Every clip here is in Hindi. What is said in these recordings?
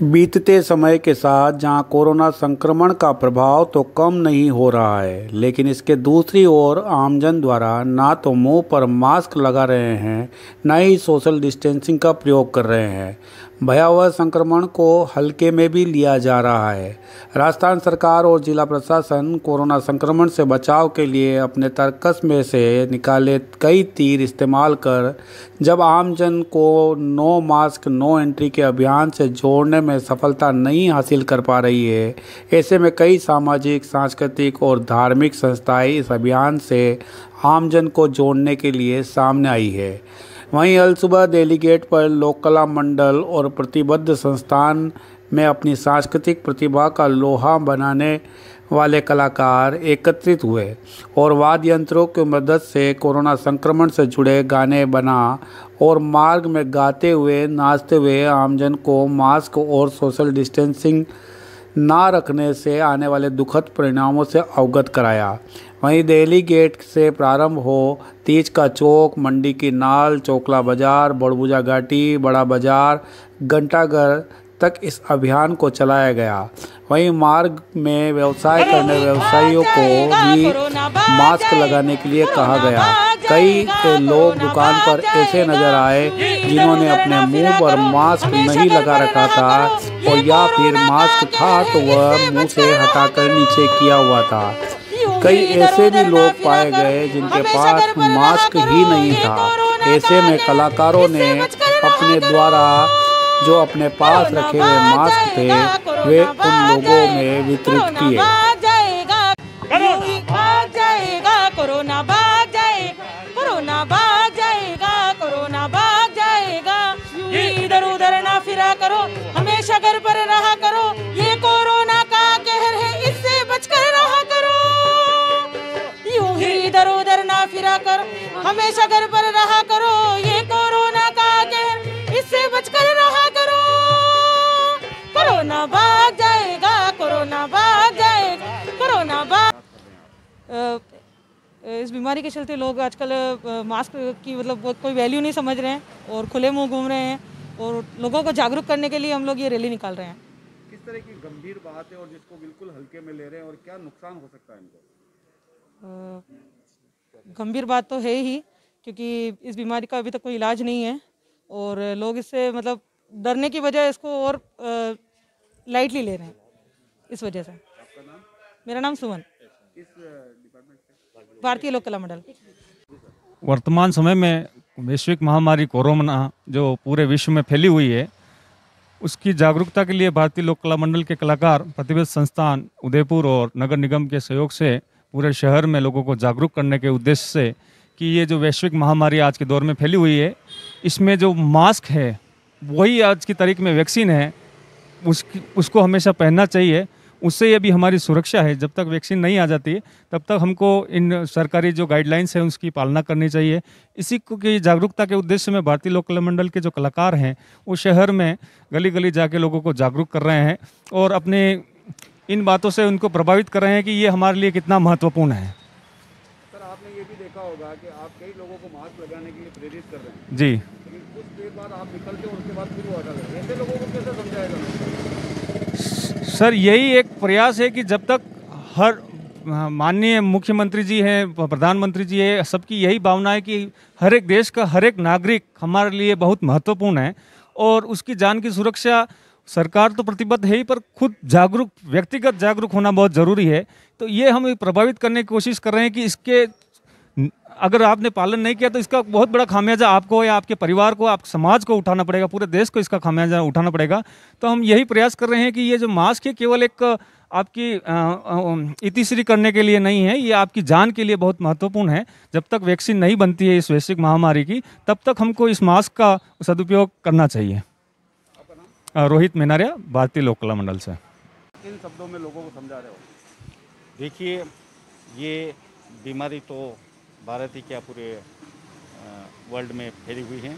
बीतते समय के साथ जहां कोरोना संक्रमण का प्रभाव तो कम नहीं हो रहा है, लेकिन इसके दूसरी ओर आमजन द्वारा ना तो मुंह पर मास्क लगा रहे हैं, न ही सोशल डिस्टेंसिंग का प्रयोग कर रहे हैं। भयावह संक्रमण को हल्के में भी लिया जा रहा है। राजस्थान सरकार और जिला प्रशासन कोरोना संक्रमण से बचाव के लिए अपने तर्कस में से निकाले कई तीर इस्तेमाल कर जब आमजन को नो मास्क नो एंट्री के अभियान से जोड़ने में सफलता नहीं हासिल कर पा रही है, ऐसे में कई सामाजिक, सांस्कृतिक और धार्मिक संस्थाएं इस अभियान से आमजन को जोड़ने के लिए सामने आई है। वहीं अलसुबह दिल्ली गेट पर लोक कला मंडल और प्रतिबद्ध संस्थान में अपनी सांस्कृतिक प्रतिभा का लोहा बनाने वाले कलाकार एकत्रित हुए और वाद्य यंत्रों की मदद से कोरोना संक्रमण से जुड़े गाने बना और मार्ग में गाते हुए नाचते हुए आमजन को मास्क और सोशल डिस्टेंसिंग ना रखने से आने वाले दुखद परिणामों से अवगत कराया। वहीं दिल्ली गेट से प्रारंभ हो तीज का चौक, मंडी की नाल, चोकला बाजार, बड़बुजा घाटी, बड़ा बाजार, घंटाघर तक इस अभियान को चलाया गया। वहीं मार्ग में व्यवसाय करने व्यवसायियों को भी मास्क लगाने के लिए कहा गया। कई लोग दुकान पर ऐसे नजर आए जिन्होंने अपने मुंह पर मास्क नहीं लगा रखा था और या फिर मास्क था तो वह मुंह से हटाकर नीचे किया हुआ था। कई ऐसे भी लोग पाए गए जिनके पास मास्क ही नहीं था। ऐसे में कलाकारों ने अपने द्वारा जो अपने पास रखे हुए मास्क थे वे उन लोगों में वितरित किए। कोरोना भाग जाएगा, कोरोना भाग जाएगा, कोरोना भाग जाएगा। इधर उधर ना फिरा करो, हमेशा घर पर रहा करो। ये कोरोना का कहर है, इससे बचकर रहा करो। यूं ही इधर उधर ना फिरा करो, हमेशा घर पर रहा करो। ये कोरोना का कहर, इससे बचकर रहा करो। कोरोना भाग जाएगा, कोरोना भाग जाएगा, कोरोना भाग। इस बीमारी के चलते लोग आजकल मास्क की मतलब कोई वैल्यू नहीं समझ रहे हैं और खुले मुंह घूम रहे हैं और लोगों को जागरूक करने के लिए हम लोग ये रैली निकाल रहे हैं। किस तरह की गंभीर बात है और जिसको बिल्कुल हल्के में ले रहे हैं और क्या नुकसान हो सकता है इनको? गंभीर बात तो है ही, क्योंकि इस बीमारी का अभी तक कोई इलाज नहीं है और लोग इससे मतलब डरने की वजह इसको और लाइटली ले रहे हैं इस वजह से। आपका नाम? मेरा नाम सुमन, किस डिपार्टमेंट से? भारतीय लोक कला मंडल। वर्तमान समय में वैश्विक महामारी कोरोना जो पूरे विश्व में फैली हुई है, उसकी जागरूकता के लिए भारतीय लोक कला मंडल के कलाकार प्रतिबद्ध संस्थान उदयपुर और नगर निगम के सहयोग से पूरे शहर में लोगों को जागरूक करने के उद्देश्य से कि ये जो वैश्विक महामारी आज के दौर में फैली हुई है, इसमें जो मास्क है वही आज की तारीख में वैक्सीन है, उसको हमेशा पहनना चाहिए। उससे ये भी हमारी सुरक्षा है। जब तक वैक्सीन नहीं आ जाती तब तक हमको इन सरकारी जो गाइडलाइंस है उसकी पालना करनी चाहिए। इसी को की जागरूकता के उद्देश्य में भारतीय लोक कला मंडल के जो कलाकार हैं वो शहर में गली गली जाके लोगों को जागरूक कर रहे हैं और अपने इन बातों से उनको प्रभावित कर रहे हैं कि ये हमारे लिए कितना महत्वपूर्ण है। सर, आपने ये भी देखा होगा कि आप कई लोगों को मास्क लगाने के लिए प्रेरित कर रहे हैं। जी, लेकिन कुछ देर बाद आप निकलते हो, उसके बाद फिर वो हटा देते हैं। ऐसे लोगों को कैसे समझाएगा? सर, यही एक प्रयास है कि जब तक हर माननीय मुख्यमंत्री जी हैं, प्रधानमंत्री जी है, सबकी यही भावना है कि हर एक देश का हर एक नागरिक हमारे लिए बहुत महत्वपूर्ण है और उसकी जान की सुरक्षा सरकार तो प्रतिबद्ध है ही, पर खुद जागरूक, व्यक्तिगत जागरूक होना बहुत ज़रूरी है। तो ये हम प्रभावित करने की कोशिश कर रहे हैं कि इसके अगर आपने पालन नहीं किया तो इसका बहुत बड़ा खामियाजा आपको या आपके परिवार को, आप समाज को उठाना पड़ेगा, पूरे देश को इसका खामियाजा उठाना पड़ेगा। तो हम यही प्रयास कर रहे हैं कि ये जो मास्क है केवल एक आपकी इतिश्री करने के लिए नहीं है, ये आपकी जान के लिए बहुत महत्वपूर्ण है। जब तक वैक्सीन नहीं बनती है इस वैश्विक महामारी की, तब तक हमको इस मास्क का सदुपयोग करना चाहिए। रोहित मेनारिया, भारतीय लोक कला मंडल से। इन शब्दों में लोगों को समझा रहे हो? देखिए, ये बीमारी तो भारत ही क्या पूरे वर्ल्ड में फैली हुई है,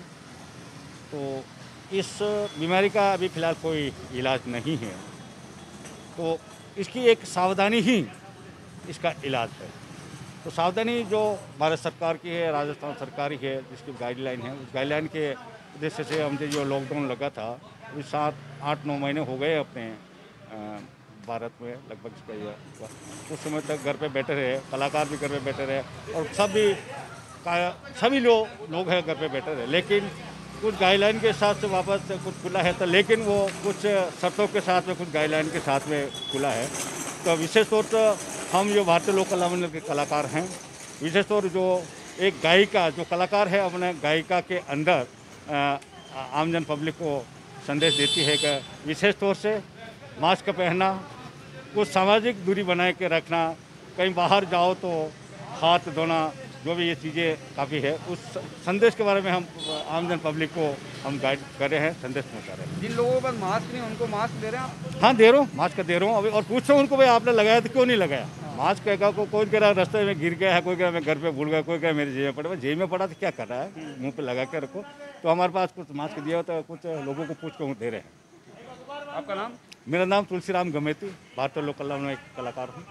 तो इस बीमारी का अभी फ़िलहाल कोई इलाज नहीं है, तो इसकी एक सावधानी ही इसका इलाज है। तो सावधानी जो भारत सरकार की है, राजस्थान सरकार की है, जिसकी गाइडलाइन है, उस गाइडलाइन के उद्देश्य से हमने जो लॉकडाउन लगा था अभी 7-8-9 महीने हो गए अपने भारत में लगभग इसका ये हुआ। कुछ समय तक घर पे बैठे रहे, कलाकार भी घर पे बैठे रहे और सभी लोग हैं घर पे बैठे रहे, लेकिन कुछ गाइडलाइन के हिसाब से वापस कुछ खुला है तो, लेकिन वो कुछ शर्तों के साथ में, कुछ गाइडलाइन के साथ में खुला है। तो विशेष तौर पर हम जो भारतीय लोक कला मंडल के कलाकार हैं, विशेष तौर जो एक गायिका जो कलाकार है अपने गायिका के अंदर आमजन पब्लिक को संदेश देती है कि विशेष तौर से मास्क पहनना, कुछ सामाजिक दूरी बनाए के रखना, कहीं बाहर जाओ तो हाथ धोना, जो भी ये चीज़ें काफ़ी है, उस संदेश के बारे में हम आमजन पब्लिक को हम गाइड कर रहे हैं, संदेश पहुँचा रहे हैं। जिन लोगों के पास मास्क नहीं उनको मास्क दे रहे हैं आप? हाँ दे रहा हूँ, मास्क दे रहा हूँ अभी, और पूछ रहा हूँ उनको भाई आपने लगाया तो क्यों नहीं लगाया। मास्क कहेगा कोई कह रहा रास्ते में गिर गया है, कोई कह रहा मैं घर पे भूल गया, कोई कह रहा मेरी जेब में पड़ा। जेब में पड़ा तो क्या कर रहा है, मुंह पे लगा के रखो। तो हमारे पास कुछ मास्क दिया होता है, कुछ लोगों को पूछ कर दे रहे हैं। आपका नाम? मेरा नाम तुलसीराम गमेती, भारतीय लोक कला में एक कलाकार हूँ।